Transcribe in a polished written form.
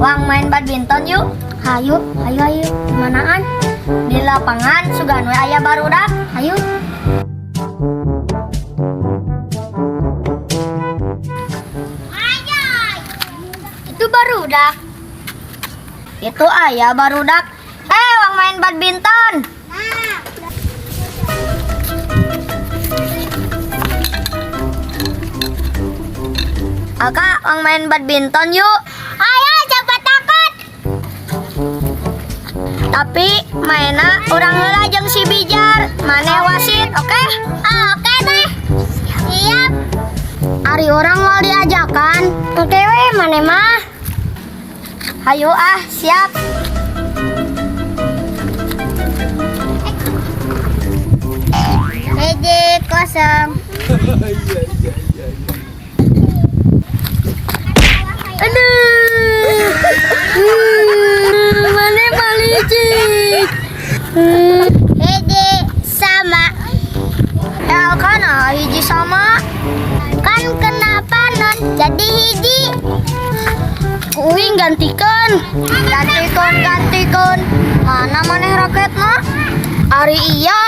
Wang main badminton yuk. Hayu, hayu, hayu. Manaan? Di lapangan sugan we aya barudak. Hayu. Itu barudak. Itu aya barudak. Wang main badminton. Kakak, wang main badminton yuk. Ayo, cepat takut. Tapi mainnya orang heula jeung si Bijar. Mane wasit, oke? Oke deh. Siap. Ari orang mau diajakan. Oke we, mane mah. Hayu siap. Hiji kosong. Aduh, mana malicik. Hiji sama. Kan hiji sama. Kan kenapa non jadi hiji? Kuing gantikan. Gantikan. Mana maneh raketna? Ari iya.